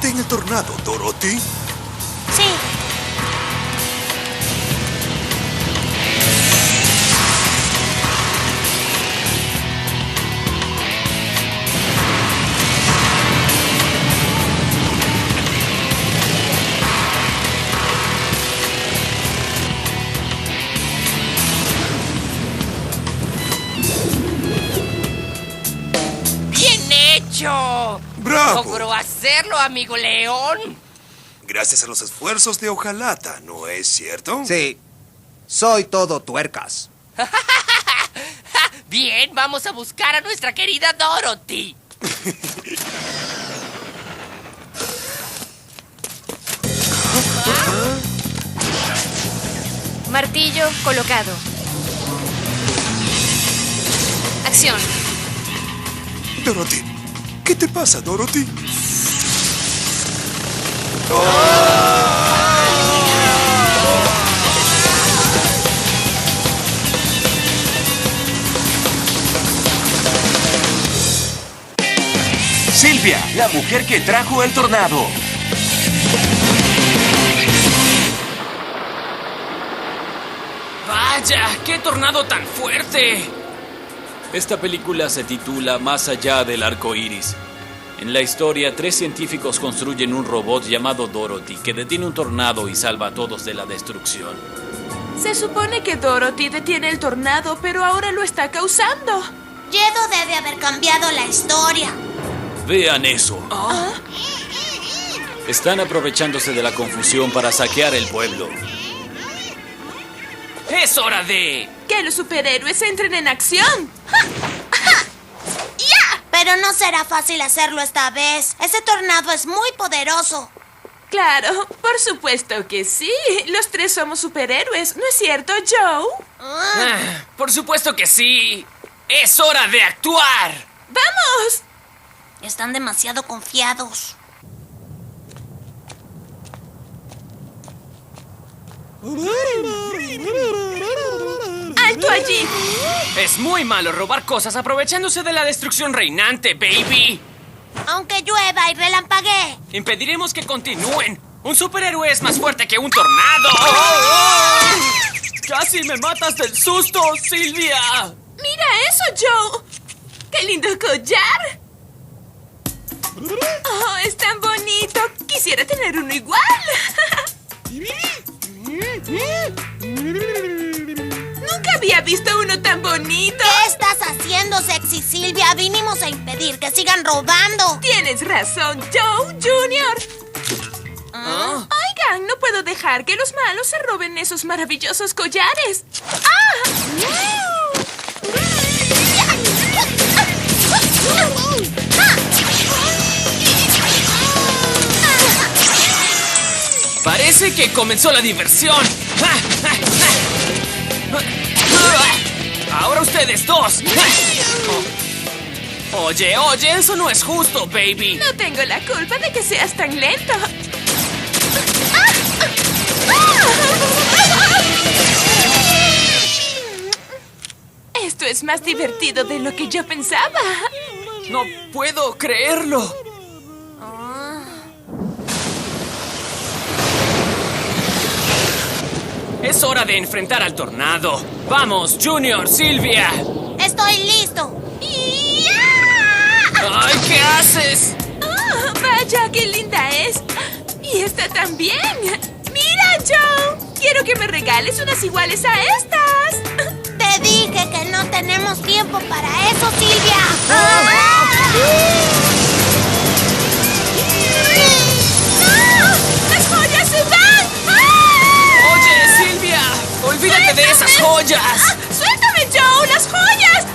Detén el tornado, Dorothy. Sí. ¡Bien hecho! ¡Bravo! ¡Logró hacerlo, amigo León! Gracias a los esfuerzos de Hojalata, ¿no es cierto? Sí, soy todo tuercas. Bien, vamos a buscar a nuestra querida Dorothy. Martillo colocado. Acción. Dorothy, ¿qué te pasa, Dorothy? Silvia, la mujer que trajo el tornado. ¡Vaya! ¡Qué tornado tan fuerte! Esta película se titula Más allá del arco iris. En la historia, 3 científicos construyen un robot llamado Dorothy que detiene un tornado y salva a todos de la destrucción. Se supone que Dorothy detiene el tornado, pero ahora lo está causando. Yedo debe haber cambiado la historia. Vean eso. Están aprovechándose de la confusión para saquear el pueblo. ¡Es hora de... ¡Que los superhéroes entren en acción! Pero no será fácil hacerlo esta vez. Ese tornado es muy poderoso. Claro, por supuesto que sí. Los 3 somos superhéroes, ¿no es cierto, Joe? por supuesto que sí. ¡Es hora de actuar! ¡Vamos! Están demasiado confiados. ¡Alto allí! Es muy malo robar cosas aprovechándose de la destrucción reinante, baby. Aunque llueva y relampaguee. Impediremos que continúen. Un superhéroe es más fuerte que un tornado. ¡Casi me matas del susto, Silvia! ¡Mira eso, Joe! ¡Qué lindo collar! ¡Oh, es tan bonito! Quisiera tener uno igual. Nunca había visto uno tan bonito. ¿Qué estás haciendo, sexy Silvia? Vinimos a impedir que sigan robando. Tienes razón, Joe Jr. Oigan, no puedo dejar que los malos se roben esos maravillosos collares. Parece que comenzó la diversión. Ahora ustedes dos. Oye, eso no es justo, baby. No tengo la culpa de que seas tan lento. Esto es más divertido de lo que yo pensaba. No puedo creerlo. Es hora de enfrentar al tornado. ¡Vamos, Junior, Silvia! Estoy listo. ¡Ay, qué haces! Oh, vaya, qué linda es. Y esta también. Mira, Joe. Quiero que me regales unas iguales a estas. Te dije que no tenemos tiempo para eso, Silvia. ¡Las joyas se van! Oye, Silvia, olvídate de esas joyas. ¡Suéltame, Joe! ¡Las joyas!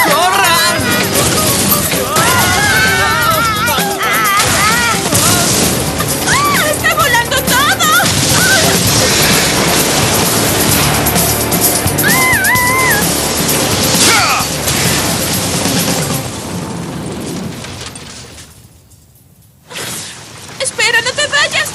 ¡Corran! ¡Está volando todo! Espera, no te vayas.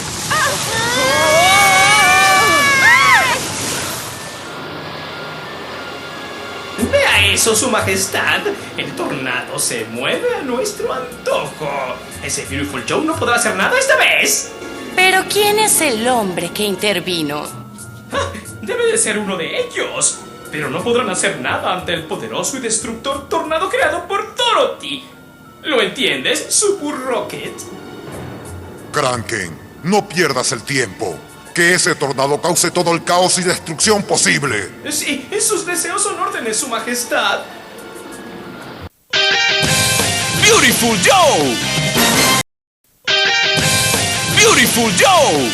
permiso, Su Majestad. El tornado se mueve a nuestro antojo. Ese Beautiful Joe no podrá hacer nada esta vez. Pero ¿quién es el hombre que intervino? Debe de ser uno de ellos. Pero no podrán hacer nada ante el poderoso y destructor tornado creado por Dorothy. ¿Lo entiendes, Super Rocket? Kraken, no pierdas el tiempo. Que ese tornado cause todo el caos y destrucción posible. Sí, sus deseos son órdenes, Su Majestad. Beautiful Joe. Beautiful Joe.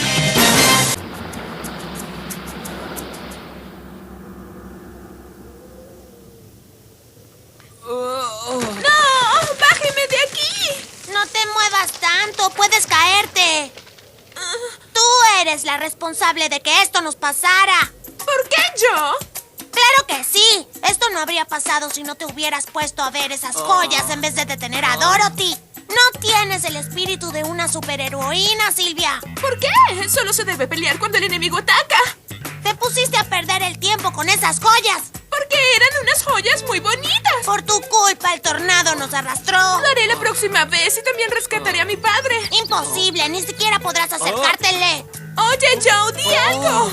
¡No! ¡Bájeme de aquí! No te muevas tanto, puedes caerte. Tú eres la responsable de que esto nos pasara. ¿Por qué yo? ¡Claro que sí! Esto no habría pasado si no te hubieras puesto a ver esas joyas en vez de detener a Dorothy. No tienes el espíritu de una superheroína, Silvia. ¿Por qué? Solo se debe pelear cuando el enemigo ataca. Te pusiste a perder el tiempo con esas joyas. Porque eran unas joyas muy bonitas. Por tu culpa, el tornado nos arrastró. Lo haré la próxima vez y también rescataré a mi padre. Imposible, ni siquiera podrás acercártele. Oye, Joe, di algo.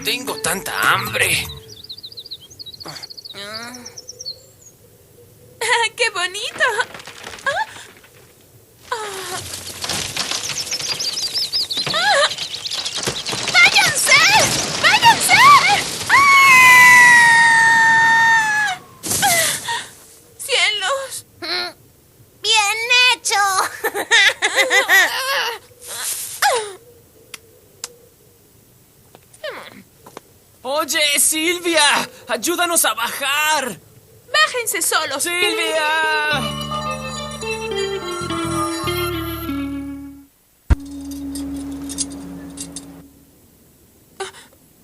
Tengo tanta hambre. ¡Qué bonito! ¡Váyanse! ¡Váyanse! ¡Cielos! ¡Bien hecho! Oye, Silvia, ayúdanos a bajar. ¡Bájense solos! ¡Silvia!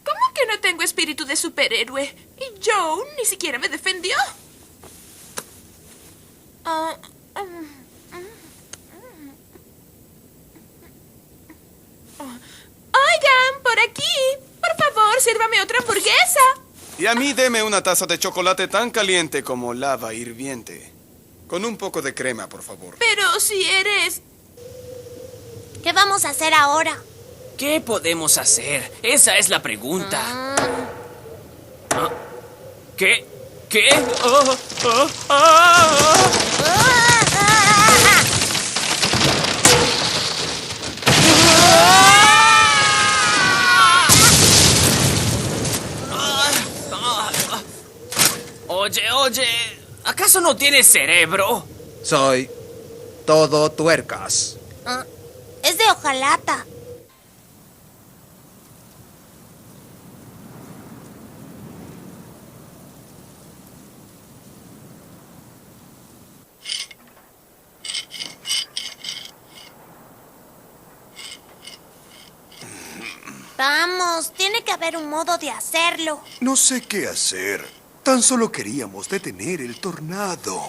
¿Cómo que no tengo espíritu de superhéroe? Y Joe ni siquiera me defendió. Oigan, por aquí. Por favor, sírvame otra hamburguesa. Y a mí deme una taza de chocolate tan caliente como lava hirviente. Con un poco de crema, por favor. Pero si eres... ¿Qué vamos a hacer ahora? ¿Qué podemos hacer? Esa es la pregunta. ¿Ah? ¿Qué? ¿Qué? Oye, ¿acaso no tienes cerebro? Soy todo tuercas. Es de hojalata. Vamos, tiene que haber un modo de hacerlo. No sé qué hacer. Tan solo queríamos detener el tornado.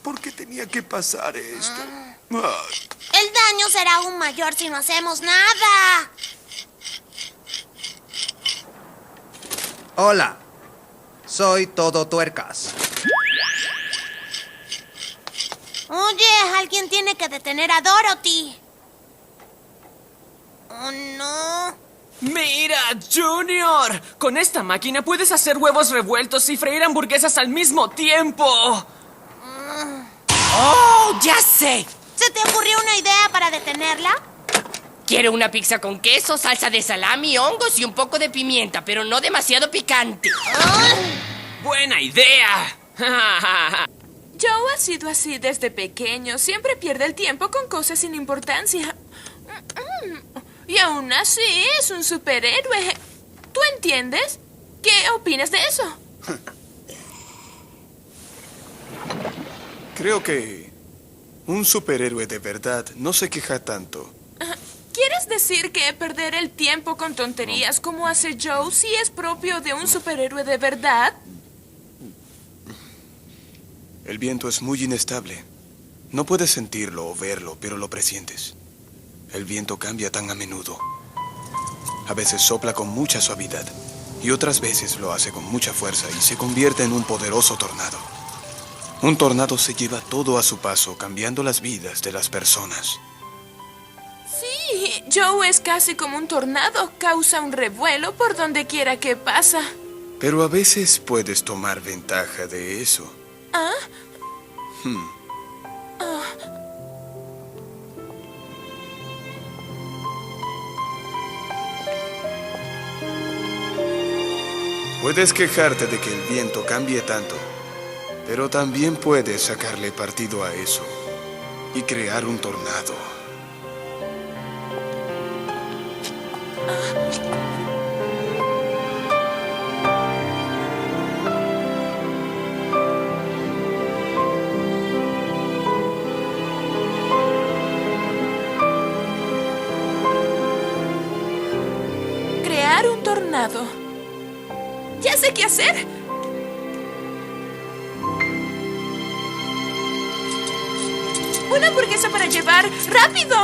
¿Por qué tenía que pasar esto? El daño será aún mayor si no hacemos nada. Hola, soy todo tuercas. Oye, alguien tiene que detener a Dorothy. Oh, no. ¡Mira, Junior! Con esta máquina puedes hacer huevos revueltos y freír hamburguesas al mismo tiempo. ¡Oh, ya sé! ¿Se te ocurrió una idea para detenerla? Quiero una pizza con queso, salsa de salami, hongos y un poco de pimienta, pero no demasiado picante. ¡Buena idea! Joe ha sido así desde pequeño. Siempre pierde el tiempo con cosas sin importancia. Y aún así es un superhéroe. ¿Tú entiendes? ¿Qué opinas de eso? Creo que un superhéroe de verdad no se queja tanto. ¿Quieres decir que perder el tiempo con tonterías como hace Joe sí es propio de un superhéroe de verdad? El viento es muy inestable. No puedes sentirlo o verlo, pero lo presientes. El viento cambia tan a menudo. A veces sopla con mucha suavidad y otras veces lo hace con mucha fuerza y se convierte en un poderoso tornado. Un tornado se lleva todo a su paso, cambiando las vidas de las personas. Sí, Joe es casi como un tornado. Causa un revuelo por donde quiera que pasa. Pero a veces puedes tomar ventaja de eso. ¿Ah? Puedes quejarte de que el viento cambie tanto, pero también puedes sacarle partido a eso y crear un tornado. Crear un tornado. Ya sé qué hacer. Una hamburguesa para llevar. ¡Rápido!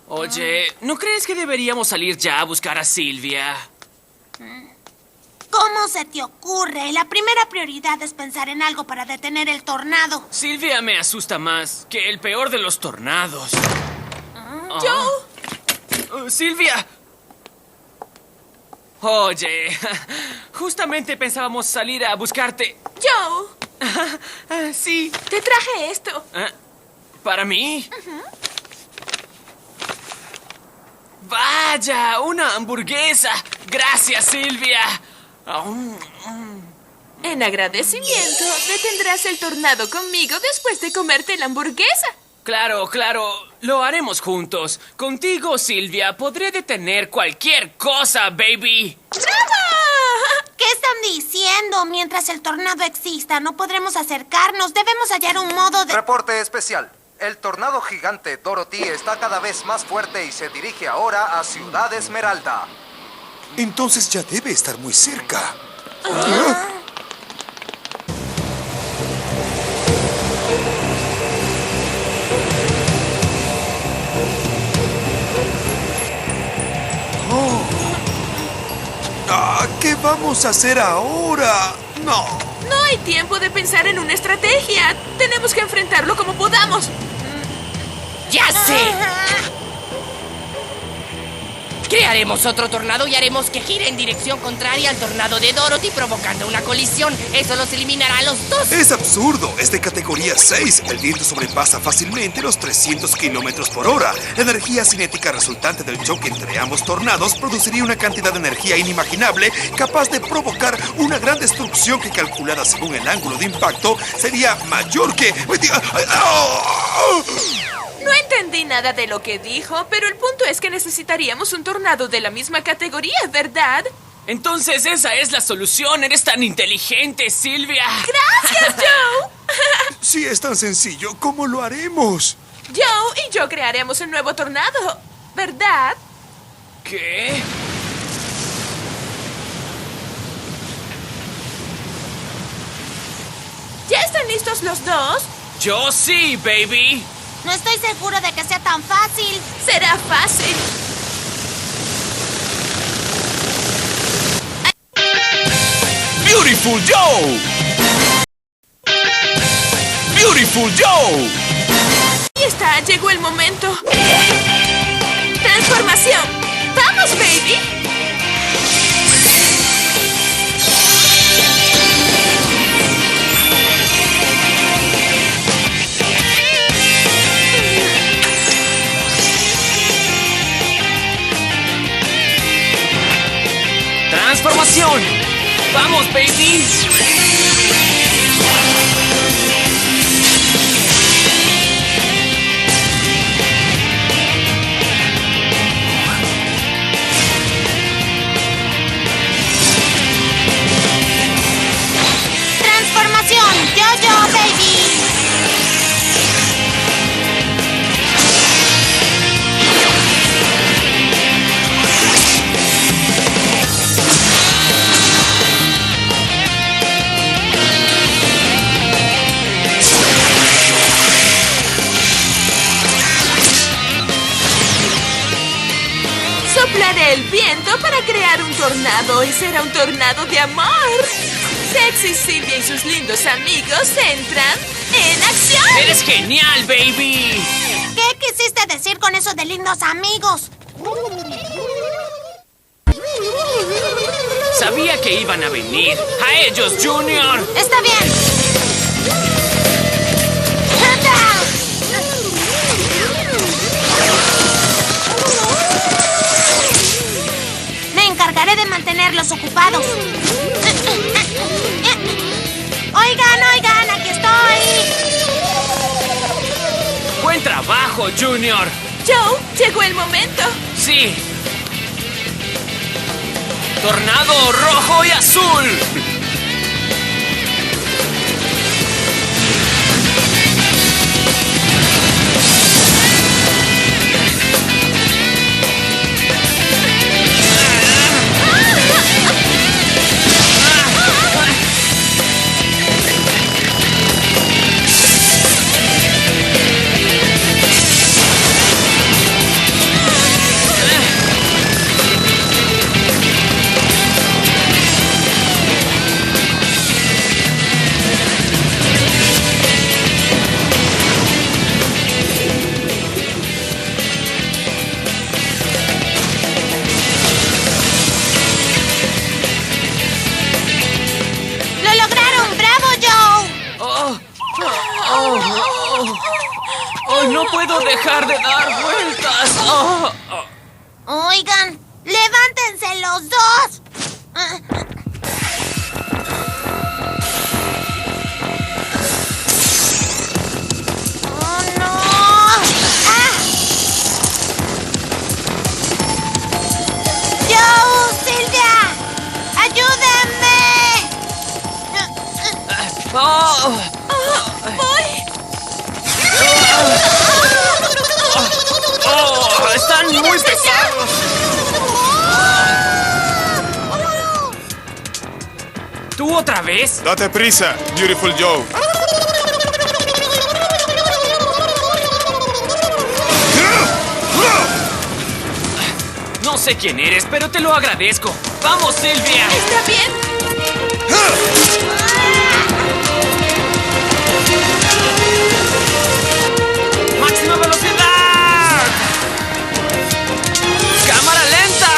Oye, ¿no crees que deberíamos salir ya a buscar a Silvia? ¿Cómo se te ocurre? La primera prioridad es pensar en algo para detener el tornado. Silvia me asusta más que el peor de los tornados. Joe. Silvia. Oye, justamente pensábamos salir a buscarte. Joe. Sí. Te traje esto. ¿Para mí? Vaya, una hamburguesa. Gracias, Silvia. En agradecimiento, detendrás el tornado conmigo después de comerte la hamburguesa. Claro, claro. Lo haremos juntos. Contigo, Silvia, podré detener cualquier cosa, baby. ¡Bravo! ¿Qué están diciendo? Mientras el tornado exista, no podremos acercarnos. Debemos hallar un modo de... Reporte especial. El tornado gigante Dorothy está cada vez más fuerte y se dirige ahora a Ciudad Esmeralda. Entonces ya debe estar muy cerca. ¿Qué vamos a hacer ahora? No. No hay tiempo de pensar en una estrategia. Tenemos que enfrentarlo como podamos. ¡Ya sé! Crearemos otro tornado y haremos que gire en dirección contraria al tornado de Dorothy, provocando una colisión. Eso los eliminará a los dos. Es absurdo. Es de categoría 6. El viento sobrepasa fácilmente los 300 kilómetros por hora. La energía cinética resultante del choque entre ambos tornados produciría una cantidad de energía inimaginable capaz de provocar una gran destrucción que, calculada según el ángulo de impacto, sería mayor que... No entendí nada de lo que dijo, pero el punto es que necesitaríamos un tornado de la misma categoría, ¿verdad? Entonces esa es la solución. Eres tan inteligente, Silvia. ¡Gracias, Joe! Si es tan sencillo, ¿cómo lo haremos? Joe y yo crearemos un nuevo tornado, ¿verdad? ¿Qué? ¿Ya están listos los dos? Yo sí, baby. No estoy seguro de que sea tan fácil. Será fácil. Beautiful Joe. Beautiful Joe. Ahí está, llegó el momento. Transformación. ¡Vamos, baby! ¡Transformación! ¡Vamos, baby! ¡Transformación! ¡Yo, baby! usaré el viento para crear un tornado y será un tornado de amor. Sexy Silvia y sus lindos amigos entran en acción. ¡Eres genial, baby! ¿Qué quisiste decir con eso de lindos amigos? Sabía que iban a venir. ¡A ellos, Junior! Está bien. Me encargaré de mantenerlos ocupados. Oigan, aquí estoy. ¡Buen trabajo, Junior! Joe, llegó el momento. ¡Sí! ¡Tornado rojo y azul! No puedo dejar de dar vueltas. Oigan, levántense los dos. ¡Oh, no! ¡Joe, Silvia! ¡Ayúdenme! ¡Voy! ¡Están muy pesados! ¿Tú otra vez? Date prisa, Beautiful Joe. No sé quién eres, pero te lo agradezco. ¡Vamos, Silvia! ¿Está bien? ¡Máxima velocidad! ¡Cámara lenta!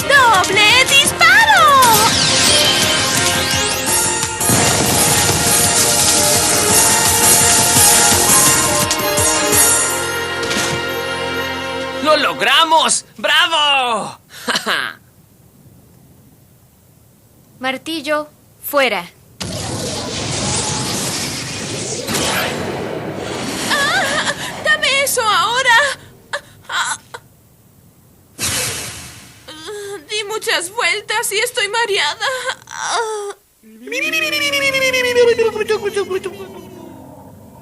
¡Doble disparo! ¡Lo logramos! ¡Bravo! Martillo, fuera. ¡Dame eso ahora! Di muchas vueltas y estoy mareada.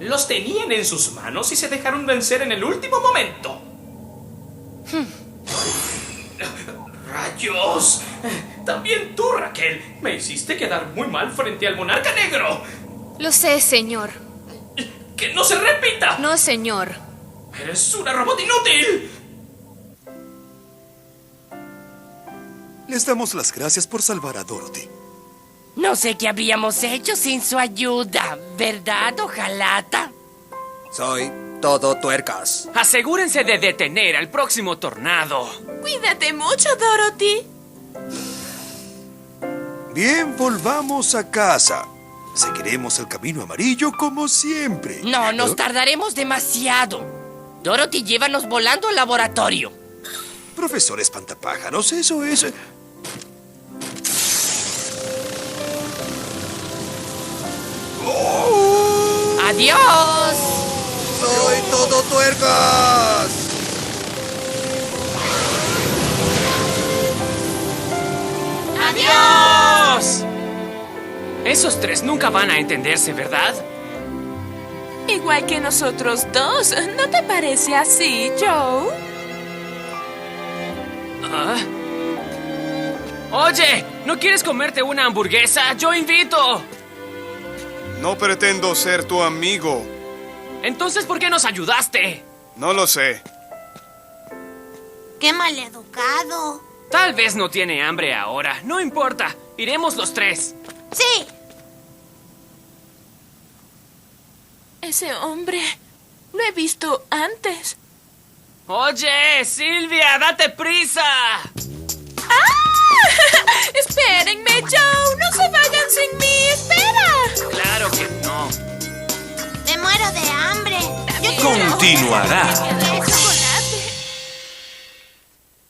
Los tenían en sus manos y se dejaron vencer en el último momento. ¡Rayos! También tú, Raquel. Me hiciste quedar muy mal frente al monarca negro. Lo sé, señor. ¡Que no se repita! No, señor. ¡Eres una robot inútil! Les damos las gracias por salvar a Dorothy. No sé qué habríamos hecho sin su ayuda, ¿verdad, ojalata? Soy todo tuercas. Asegúrense de detener al próximo tornado. Cuídate mucho, Dorothy. Bien, volvamos a casa. Seguiremos el camino amarillo como siempre. No, nos tardaremos demasiado. Dorothy, llévanos volando al laboratorio. Profesor Espantapájaros, eso es... ¡Adiós! ¡Soy todo tuercas! ¡Adiós! Esos tres nunca van a entenderse, ¿verdad? Igual que nosotros dos. ¿No te parece así, Joe? Oye, ¿no quieres comerte una hamburguesa? ¡Yo invito! No pretendo ser tu amigo. Entonces, ¿por qué nos ayudaste? No lo sé. ¡Qué maleducado! Tal vez no tiene hambre ahora. No importa. Iremos los tres. ¡Sí! Ese hombre... lo he visto antes. Oye, Silvia, date prisa. ¡Ah! ¡Espérenme, Joe! ¡No se vayan sin mí! ¡Espera! Claro que no. ¡Me muero de hambre! Continuará.